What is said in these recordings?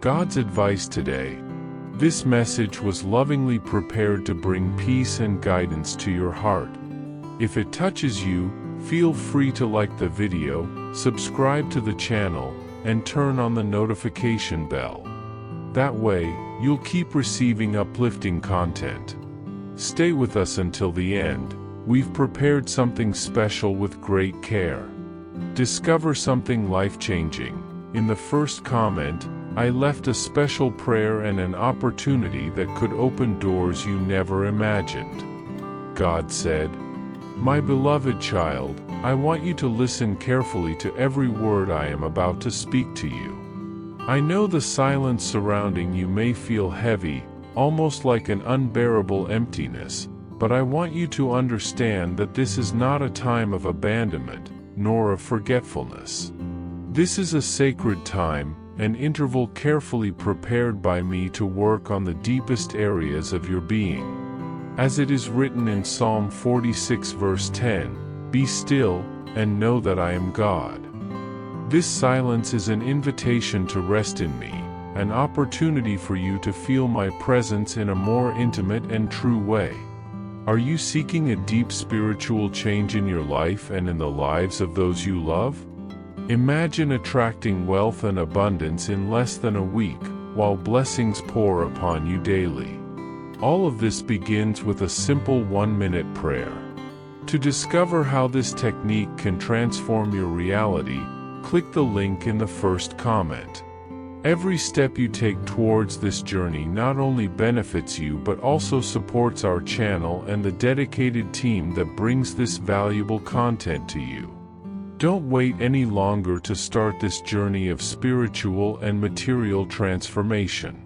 God's advice today. This message was lovingly prepared to bring peace and guidance to your heart. If it touches you, feel free to like the video, subscribe to the channel, and turn on the notification bell. That way, you'll keep receiving uplifting content. Stay with us until the end. We've prepared something special with great care. Discover something life-changing. In the first comment, I left a special prayer and an opportunity that could open doors you never imagined. God said, "My beloved child, I want you to listen carefully to every word I am about to speak to you. I know the silence surrounding you may feel heavy, almost like an unbearable emptiness, but I want you to understand that this is not a time of abandonment, nor of forgetfulness. This is a sacred time, an interval carefully prepared by me to work on the deepest areas of your being. As it is written in Psalm 46 verse 10, "Be still, and know that I am God." This silence is an invitation to rest in me, an opportunity for you to feel my presence in a more intimate and true way. Are you seeking a deep spiritual change in your life and in the lives of those you love? Imagine attracting wealth and abundance in less than a week, while blessings pour upon you daily. All of this begins with a simple 1-minute prayer. To discover how this technique can transform your reality, click the link in the first comment. Every step you take towards this journey not only benefits you but also supports our channel and the dedicated team that brings this valuable content to you. Don't wait any longer to start this journey of spiritual and material transformation.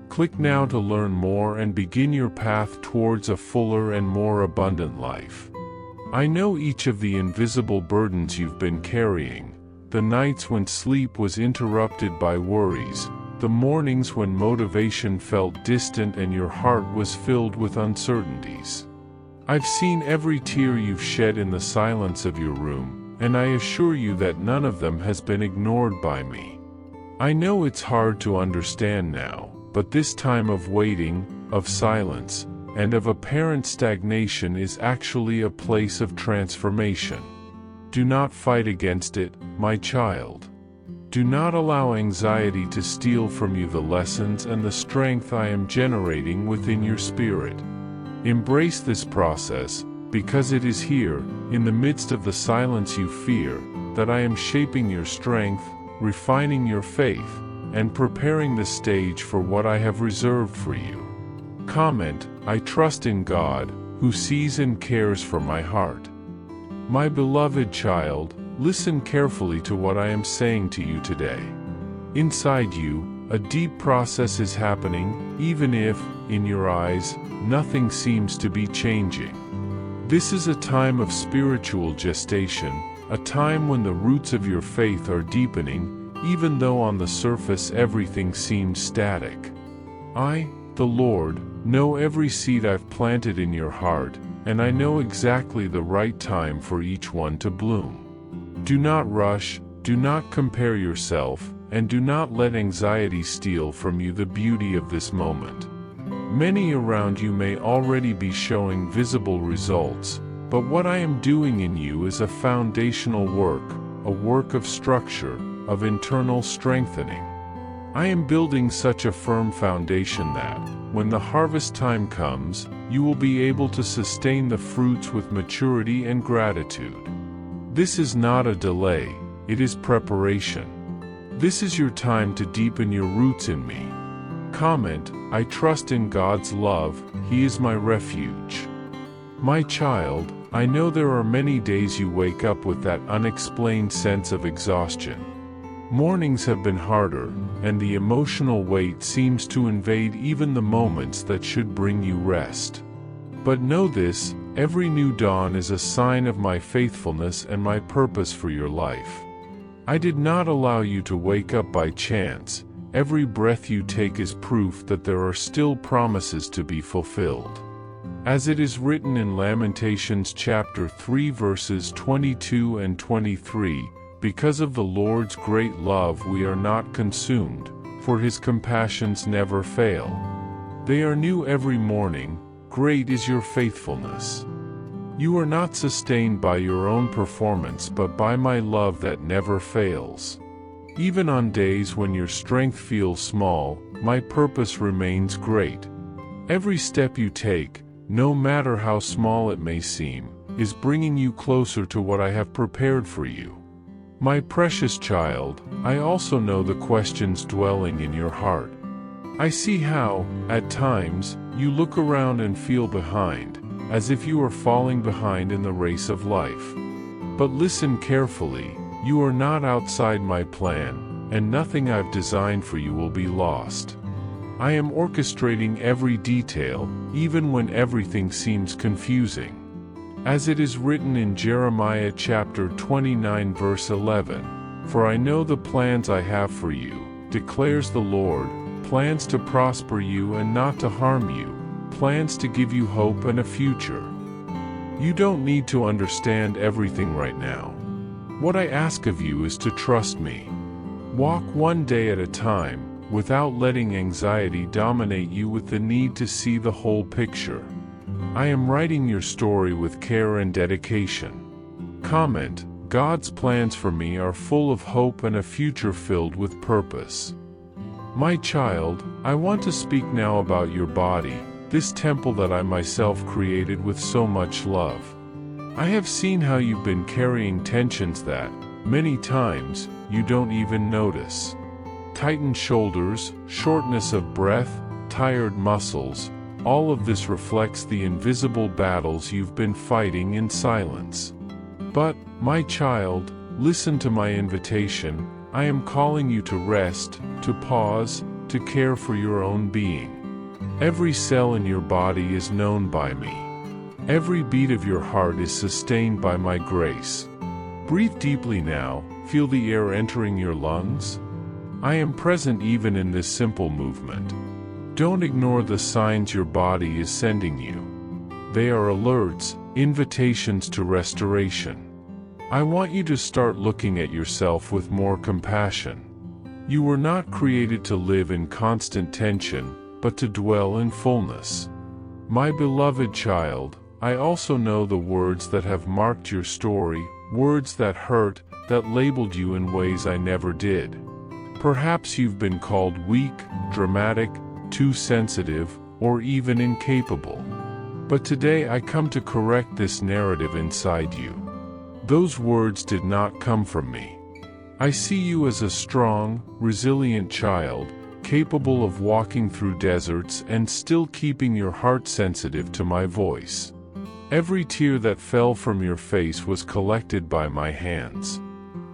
Click now to learn more and begin your path towards a fuller and more abundant life. I know each of the invisible burdens you've been carrying, the nights when sleep was interrupted by worries, the mornings when motivation felt distant and your heart was filled with uncertainties. I've seen every tear you've shed in the silence of your room, and I assure you that none of them has been ignored by me. I know it's hard to understand now, but this time of waiting, of silence, and of apparent stagnation is actually a place of transformation. Do not fight against it, my child. Do not allow anxiety to steal from you the lessons and the strength I am generating within your spirit. Embrace this process, because it is here, in the midst of the silence you fear, that I am shaping your strength, refining your faith, and preparing the stage for what I have reserved for you. Comment, "I trust in God, who sees and cares for my heart." My beloved child, listen carefully to what I am saying to you today. Inside you, a deep process is happening, even if, in your eyes, nothing seems to be changing. This is a time of spiritual gestation, a time when the roots of your faith are deepening, even though on the surface everything seems static. I, the Lord, know every seed I've planted in your heart, and I know exactly the right time for each one to bloom. Do not rush, do not compare yourself, and do not let anxiety steal from you the beauty of this moment. Many around you may already be showing visible results, but what I am doing in you is a foundational work, a work of structure, of internal strengthening. I am building such a firm foundation that, when the harvest time comes, you will be able to sustain the fruits with maturity and gratitude. This is not a delay, it is preparation. This is your time to deepen your roots in me. Comment, "I trust in God's love, He is my refuge." My child, I know there are many days you wake up with that unexplained sense of exhaustion. Mornings have been harder, and the emotional weight seems to invade even the moments that should bring you rest. But know this, every new dawn is a sign of my faithfulness and my purpose for your life. I did not allow you to wake up by chance. Every breath you take is proof that there are still promises to be fulfilled. As it is written in Lamentations chapter 3 verses 22 and 23, "Because of the Lord's great love we are not consumed, for his compassions never fail. They are new every morning, great is your faithfulness. You are not sustained by your own performance but by my love that never fails. Even on days when your strength feels small, my purpose remains great. Every step you take, no matter how small it may seem, is bringing you closer to what I have prepared for you. My precious child, I also know the questions dwelling in your heart. I see how, at times, you look around and feel behind, as if you are falling behind in the race of life. But listen carefully, you are not outside my plan, and nothing I've designed for you will be lost. I am orchestrating every detail, even when everything seems confusing. As it is written in Jeremiah chapter 29 verse 11, "For I know the plans I have for you, declares the Lord, plans to prosper you and not to harm you, plans to give you hope and a future." You don't need to understand everything right now. What I ask of you is to trust me. Walk one day at a time, without letting anxiety dominate you with the need to see the whole picture. I am writing your story with care and dedication. Comment: God's plans for me are full of hope and a future filled with purpose. My child, I want to speak now about your body, this temple that I myself created with so much love. I have seen how you've been carrying tensions that, many times, you don't even notice. Tightened shoulders, shortness of breath, tired muscles, all of this reflects the invisible battles you've been fighting in silence. But, my child, listen to my invitation. I am calling you to rest, to pause, to care for your own being. Every cell in your body is known by me. Every beat of your heart is sustained by my grace. Breathe deeply now, feel the air entering your lungs. I am present even in this simple movement. Don't ignore the signs your body is sending you. They are alerts, invitations to restoration. I want you to start looking at yourself with more compassion. You were not created to live in constant tension, but to dwell in fullness. My beloved child, I also know the words that have marked your story, words that hurt, that labeled you in ways I never did. Perhaps you've been called weak, dramatic, too sensitive, or even incapable. But today I come to correct this narrative inside you. Those words did not come from me. I see you as a strong, resilient child, capable of walking through deserts and still keeping your heart sensitive to my voice. Every tear that fell from your face was collected by my hands.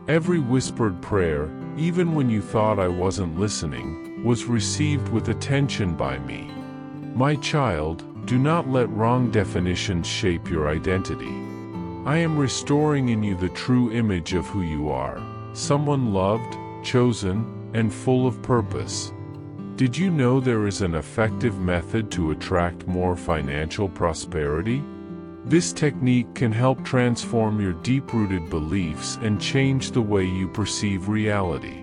Every whispered prayer, even when you thought I wasn't listening, was received with attention by me. My child, do not let wrong definitions shape your identity. I am restoring in you the true image of who you are, someone loved, chosen, and full of purpose. Did you know there is an effective method to attract more financial prosperity? This technique can help transform your deep-rooted beliefs and change the way you perceive reality.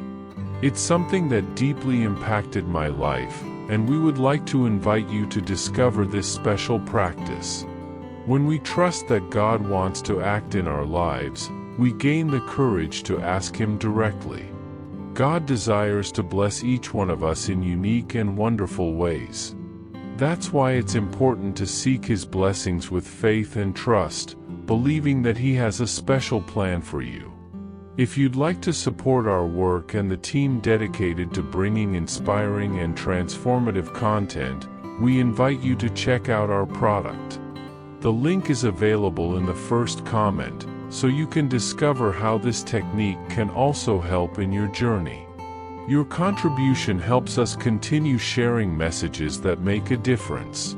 It's something that deeply impacted my life, and we would like to invite you to discover this special practice. When we trust that God wants to act in our lives, we gain the courage to ask Him directly. God desires to bless each one of us in unique and wonderful ways. That's why it's important to seek His blessings with faith and trust, believing that He has a special plan for you. If you'd like to support our work and the team dedicated to bringing inspiring and transformative content, we invite you to check out our product. The link is available in the first comment, so you can discover how this technique can also help in your journey. Your contribution helps us continue sharing messages that make a difference.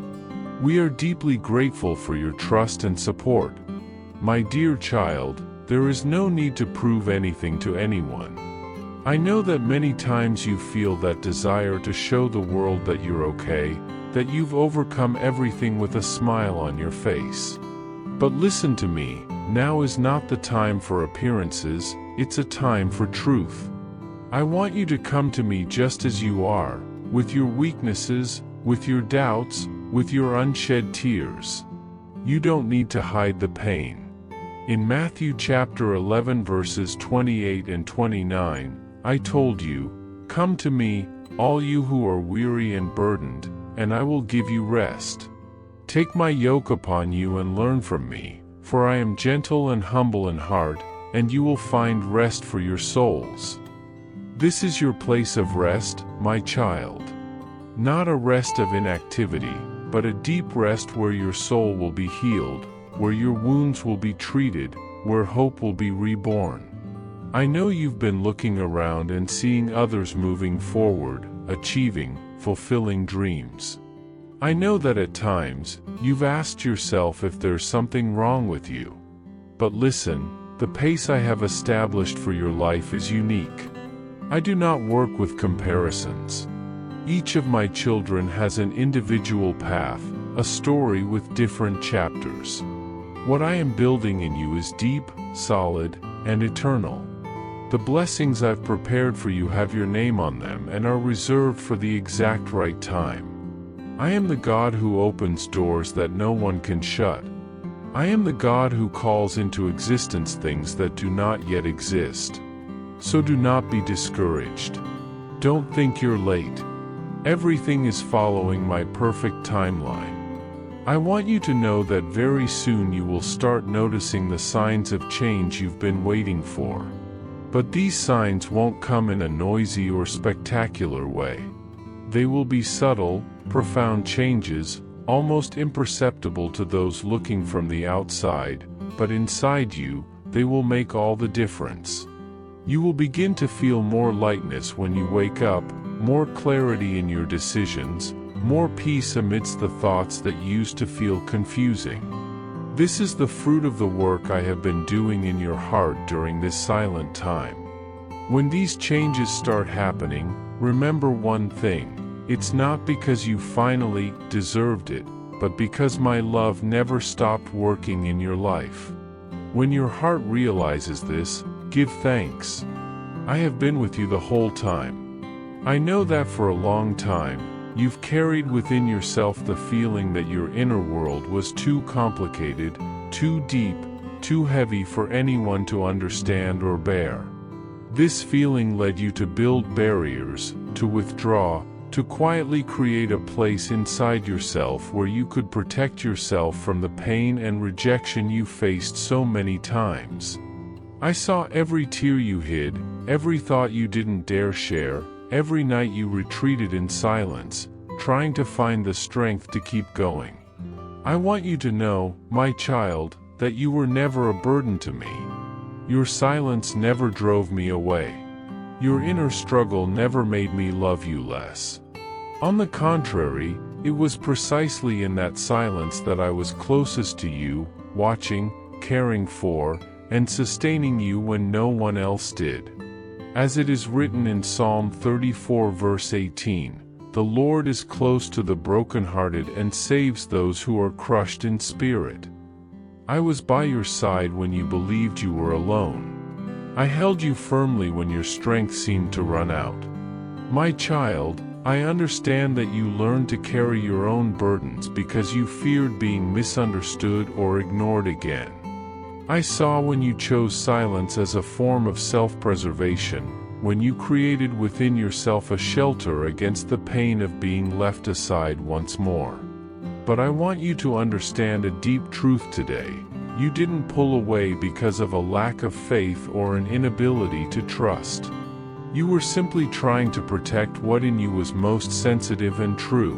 We are deeply grateful for your trust and support. My dear child, there is no need to prove anything to anyone. I know that many times you feel that desire to show the world that you're okay, that you've overcome everything with a smile on your face. But listen to me, now is not the time for appearances, it's a time for truth. I want you to come to me just as you are, with your weaknesses, with your doubts, with your unshed tears. You don't need to hide the pain. In Matthew chapter 11 verses 28 and 29, I told you, "Come to me, all you who are weary and burdened, and I will give you rest. Take my yoke upon you and learn from me, for I am gentle and humble in heart, and you will find rest for your souls." This is your place of rest, my child. Not a rest of inactivity, but a deep rest where your soul will be healed, where your wounds will be treated, where hope will be reborn. I know you've been looking around and seeing others moving forward, achieving, fulfilling dreams. I know that at times, you've asked yourself if there's something wrong with you. But listen, the pace I have established for your life is unique. I do not work with comparisons. Each of my children has an individual path, a story with different chapters. What I am building in you is deep, solid, and eternal. The blessings I've prepared for you have your name on them and are reserved for the exact right time. I am the God who opens doors that no one can shut. I am the God who calls into existence things that do not yet exist. So do not be discouraged. Don't think you're late. Everything is following my perfect timeline. I want you to know that very soon you will start noticing the signs of change you've been waiting for. But these signs won't come in a noisy or spectacular way. They will be subtle, profound changes, almost imperceptible to those looking from the outside, but inside you, they will make all the difference. You will begin to feel more lightness when you wake up, more clarity in your decisions, more peace amidst the thoughts that used to feel confusing. This is the fruit of the work I have been doing in your heart during this silent time. When these changes start happening, remember one thing: it's not because you finally deserved it, but because my love never stopped working in your life. When your heart realizes this, give thanks. I have been with you the whole time. I know that for a long time, you've carried within yourself the feeling that your inner world was too complicated, too deep, too heavy for anyone to understand or bear. This feeling led you to build barriers, to withdraw, to quietly create a place inside yourself where you could protect yourself from the pain and rejection you faced so many times. I saw every tear you hid, every thought you didn't dare share, every night you retreated in silence, trying to find the strength to keep going. I want you to know, my child, that you were never a burden to me. Your silence never drove me away. Your inner struggle never made me love you less. On the contrary, it was precisely in that silence that I was closest to you, watching, caring for, and sustaining you when no one else did. As it is written in Psalm 34 verse 18, "The Lord is close to the brokenhearted and saves those who are crushed in spirit." I was by your side when you believed you were alone. I held you firmly when your strength seemed to run out. My child, I understand that you learned to carry your own burdens because you feared being misunderstood or ignored again. I saw when you chose silence as a form of self-preservation, when you created within yourself a shelter against the pain of being left aside once more. But I want you to understand a deep truth today. You didn't pull away because of a lack of faith or an inability to trust. You were simply trying to protect what in you was most sensitive and true.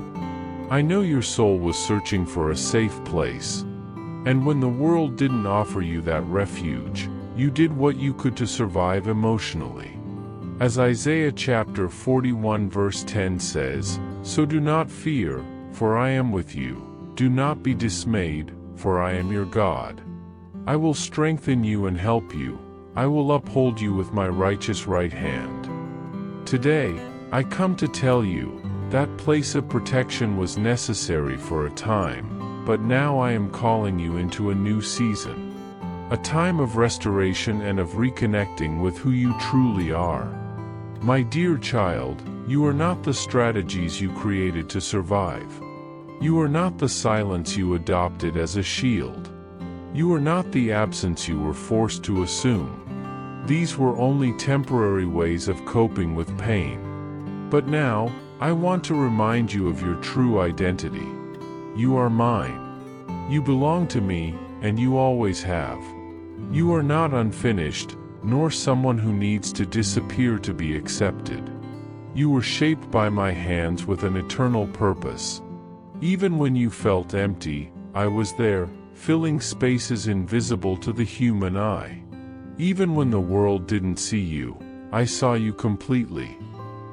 I know your soul was searching for a safe place. And when the world didn't offer you that refuge, you did what you could to survive emotionally. As Isaiah chapter 41 verse 10 says, "So do not fear, for I am with you. Do not be dismayed, for I am your God. I will strengthen you and help you. I will uphold you with my righteous right hand." Today, I come to tell you, that place of protection was necessary for a time, but now I am calling you into a new season. A time of restoration and of reconnecting with who you truly are. My dear child, you are not the strategies you created to survive. You are not the silence you adopted as a shield. You are not the absence you were forced to assume. These were only temporary ways of coping with pain. But now, I want to remind you of your true identity. You are mine. You belong to me, and you always have. You are not unfinished, nor someone who needs to disappear to be accepted. You were shaped by my hands with an eternal purpose. Even when you felt empty, I was there, filling spaces invisible to the human eye. Even when the world didn't see you, I saw you completely.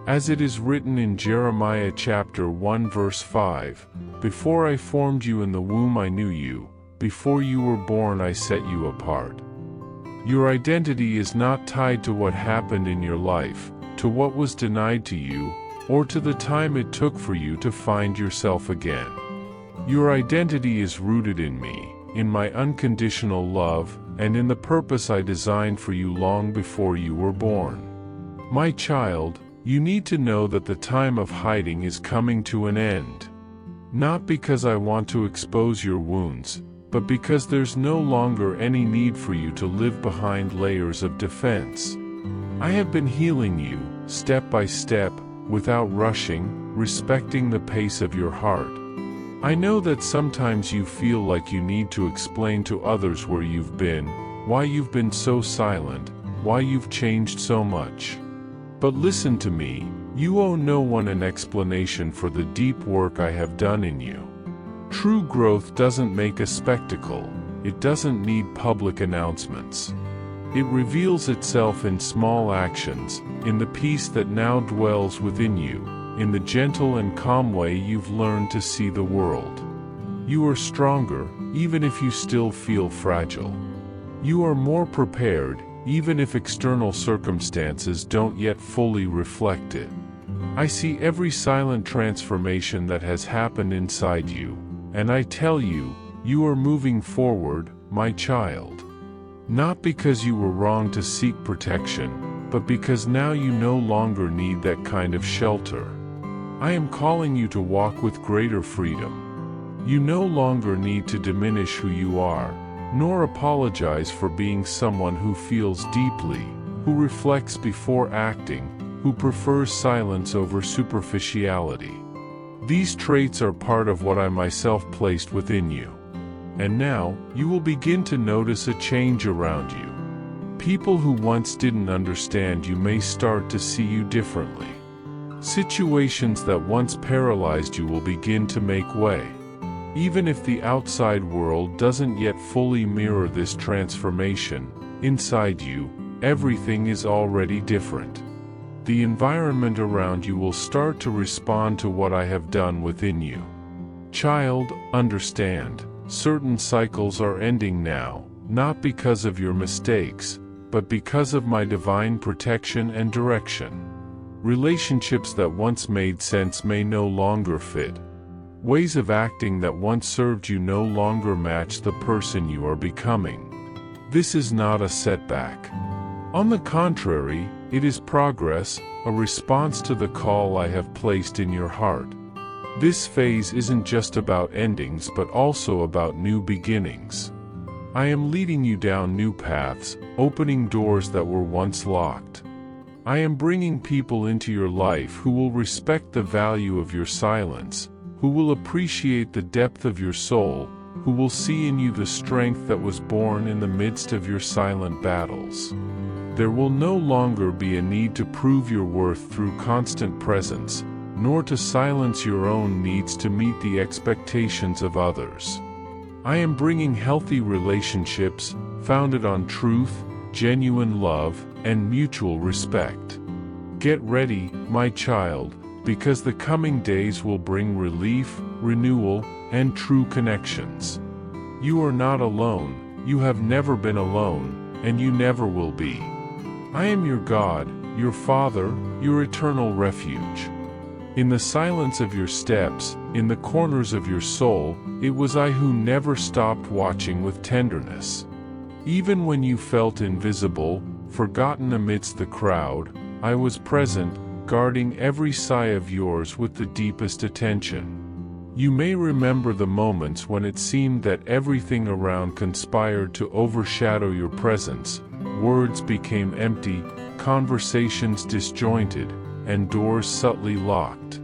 As it is written in Jeremiah chapter 1 verse 5, "Before I formed you in the womb I knew you, before you were born I set you apart." Your identity is not tied to what happened in your life, to what was denied to you, or to the time it took for you to find yourself again. Your identity is rooted in me, in my unconditional love, and in the purpose I designed for you long before you were born. My child, you need to know that the time of hiding is coming to an end. Not because I want to expose your wounds, but because there's no longer any need for you to live behind layers of defense. I have been healing you, step by step, without rushing, respecting the pace of your heart. I know that sometimes you feel like you need to explain to others where you've been, why you've been so silent, why you've changed so much. But listen to me, you owe no one an explanation for the deep work I have done in you. True growth doesn't make a spectacle, it doesn't need public announcements. It reveals itself in small actions, in the peace that now dwells within you, in the gentle and calm way you've learned to see the world. You are stronger, even if you still feel fragile. You are more prepared, even if external circumstances don't yet fully reflect it. I see every silent transformation that has happened inside you, and I tell you, you are moving forward, my child. Not because you were wrong to seek protection, but because now you no longer need that kind of shelter. I am calling you to walk with greater freedom. You no longer need to diminish who you are, nor apologize for being someone who feels deeply, who reflects before acting, who prefers silence over superficiality. These traits are part of what I myself placed within you. And now, you will begin to notice a change around you. People who once didn't understand you may start to see you differently. Situations that once paralyzed you will begin to make way. Even if the outside world doesn't yet fully mirror this transformation, inside you, everything is already different. The environment around you will start to respond to what I have done within you. Child, understand, certain cycles are ending now, not because of your mistakes, but because of my divine protection and direction. Relationships that once made sense may no longer fit. Ways of acting that once served you no longer match the person you are becoming. This is not a setback. On the contrary, it is progress, a response to the call I have placed in your heart. This phase isn't just about endings but also about new beginnings. I am leading you down new paths, opening doors that were once locked. I am bringing people into your life who will respect the value of your silence, who will appreciate the depth of your soul, who will see in you the strength that was born in the midst of your silent battles. There will no longer be a need to prove your worth through constant presence, nor to silence your own needs to meet the expectations of others. I am bringing healthy relationships, founded on truth, genuine love, and mutual respect. Get ready, my child, because the coming days will bring relief, renewal, and true connections. You are not alone, you have never been alone, and you never will be. I am your God, your Father, your eternal refuge. In the silence of your steps, in the corners of your soul, it was I who never stopped watching with tenderness. Even when you felt invisible, forgotten amidst the crowd, I was present, guarding every sigh of yours with the deepest attention. You may remember the moments when it seemed that everything around conspired to overshadow your presence. Words became empty, conversations disjointed, and doors subtly locked.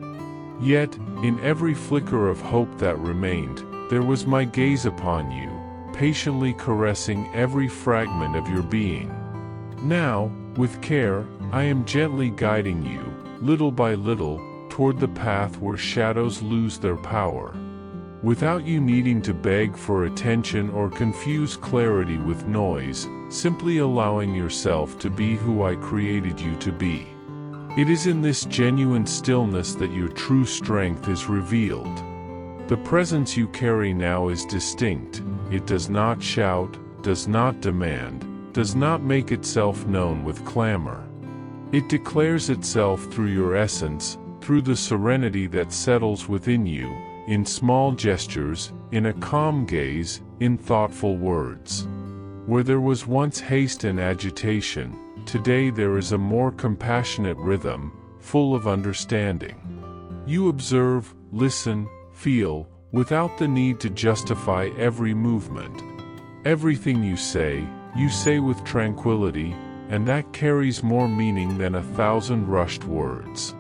Yet, in every flicker of hope that remained, there was my gaze upon you, patiently caressing every fragment of your being. Now, with care, I am gently guiding you, little by little, toward the path where shadows lose their power. Without you needing to beg for attention or confuse clarity with noise, simply allowing yourself to be who I created you to be. It is in this genuine stillness that your true strength is revealed. The presence you carry now is distinct. It does not shout, does not demand, does not make itself known with clamor. It declares itself through your essence, through the serenity that settles within you, in small gestures, in a calm gaze, in thoughtful words. Where there was once haste and agitation, today there is a more compassionate rhythm, full of understanding. You observe, listen, feel, without the need to justify every movement. Everything you say with tranquility, and that carries more meaning than 1,000 rushed words.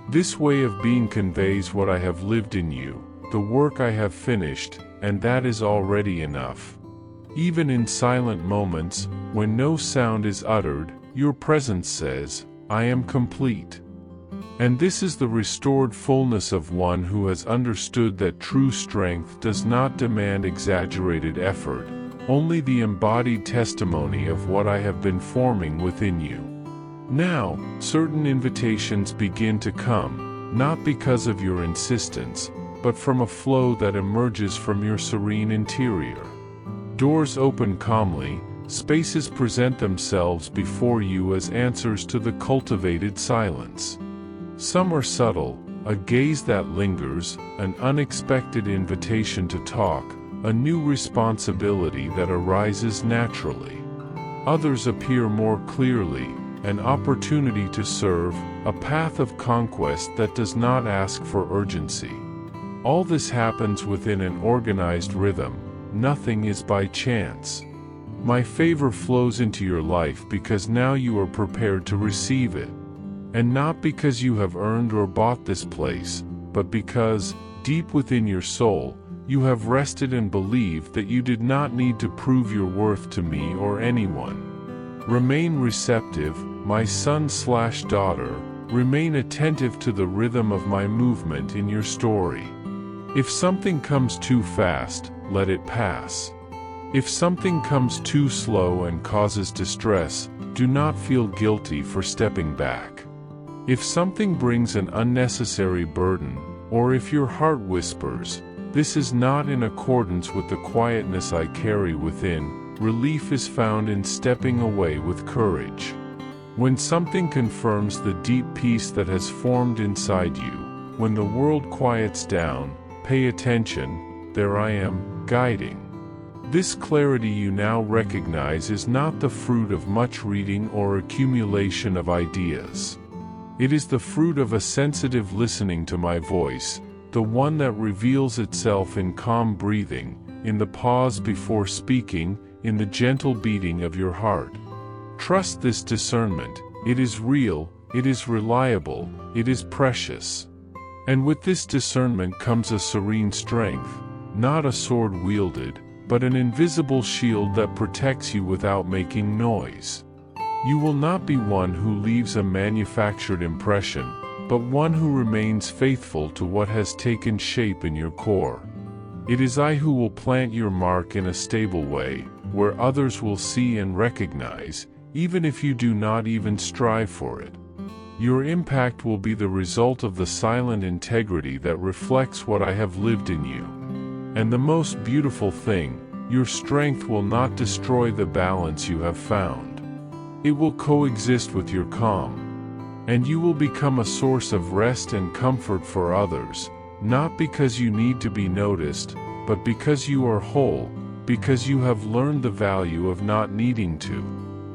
This way of being conveys what I have lived in you, the work I have finished, and that is already enough. Even in silent moments, when no sound is uttered, your presence says, I am complete. And this is the restored fullness of one who has understood that true strength does not demand exaggerated effort, only the embodied testimony of what I have been forming within you. Now, certain invitations begin to come, not because of your insistence, but from a flow that emerges from your serene interior. Doors open calmly, spaces present themselves before you as answers to the cultivated silence. Some are subtle, a gaze that lingers, an unexpected invitation to talk, a new responsibility that arises naturally. Others appear more clearly, an opportunity to serve, a path of conquest that does not ask for urgency. All this happens within an organized rhythm. Nothing is by chance. My favor flows into your life because now you are prepared to receive it. And not because you have earned or bought this place, but because, deep within your soul, you have rested and believed that you did not need to prove your worth to me or anyone. Remain receptive, my son/daughter, remain attentive to the rhythm of my movement in your story. If something comes too fast, let it pass. If something comes too slow and causes distress, do not feel guilty for stepping back. If something brings an unnecessary burden, or if your heart whispers, this is not in accordance with the quietness I carry within, relief is found in stepping away with courage. When something confirms the deep peace that has formed inside you, when the world quiets down, pay attention, there I am, guiding. This clarity you now recognize is not the fruit of much reading or accumulation of ideas. It is the fruit of a sensitive listening to my voice, the one that reveals itself in calm breathing, in the pause before speaking, in the gentle beating of your heart. Trust this discernment. It is real, it is reliable, it is precious. And with this discernment comes a serene strength, not a sword wielded, but an invisible shield that protects you without making noise. You will not be one who leaves a manufactured impression, but one who remains faithful to what has taken shape in your core. It is I who will plant your mark in a stable way, where others will see and recognize, even if you do not even strive for it. Your impact will be the result of the silent integrity that reflects what I have lived in you. And the most beautiful thing, your strength will not destroy the balance you have found. It will coexist with your calm. And you will become a source of rest and comfort for others, not because you need to be noticed, but because you are whole, because you have learned the value of not needing to.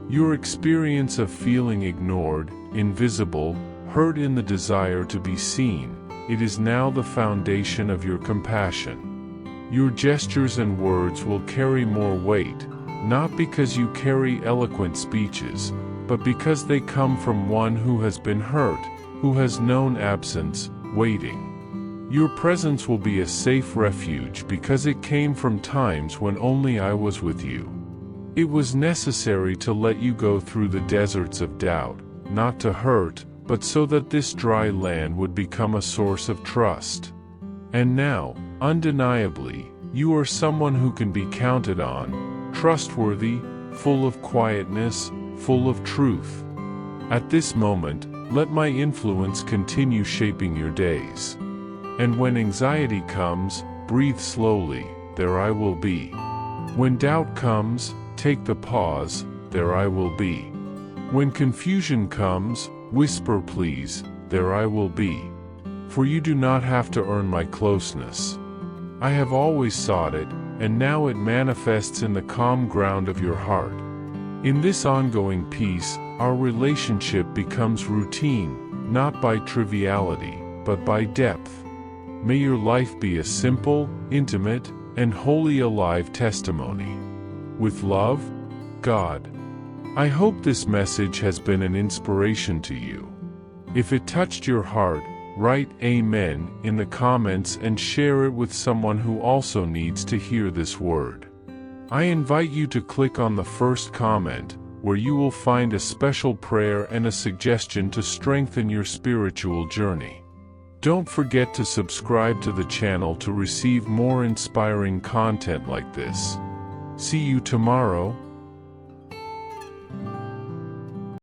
Your experience of feeling ignored, invisible, hurt in the desire to be seen, it is now the foundation of your compassion. Your gestures and words will carry more weight, not because you carry eloquent speeches, but because they come from one who has been hurt, who has known absence, waiting. Your presence will be a safe refuge because it came from times when only I was with you. It was necessary to let you go through the deserts of doubt, not to hurt, but so that this dry land would become a source of trust. And now, undeniably, you are someone who can be counted on, trustworthy, full of quietness, full of truth. At this moment, let my influence continue shaping your days. And when anxiety comes, breathe slowly, there I will be. When doubt comes, take the pause, there I will be. When confusion comes, whisper please, there I will be. For you do not have to earn my closeness. I have always sought it, and now it manifests in the calm ground of your heart. In this ongoing peace, our relationship becomes routine, not by triviality, but by depth. May your life be a simple, intimate, and wholly alive testimony. With love, God. I hope this message has been an inspiration to you. If it touched your heart, write Amen in the comments and share it with someone who also needs to hear this word. I invite you to click on the first comment, where you will find a special prayer and a suggestion to strengthen your spiritual journey. Don't forget to subscribe to the channel to receive more inspiring content like this. See you tomorrow.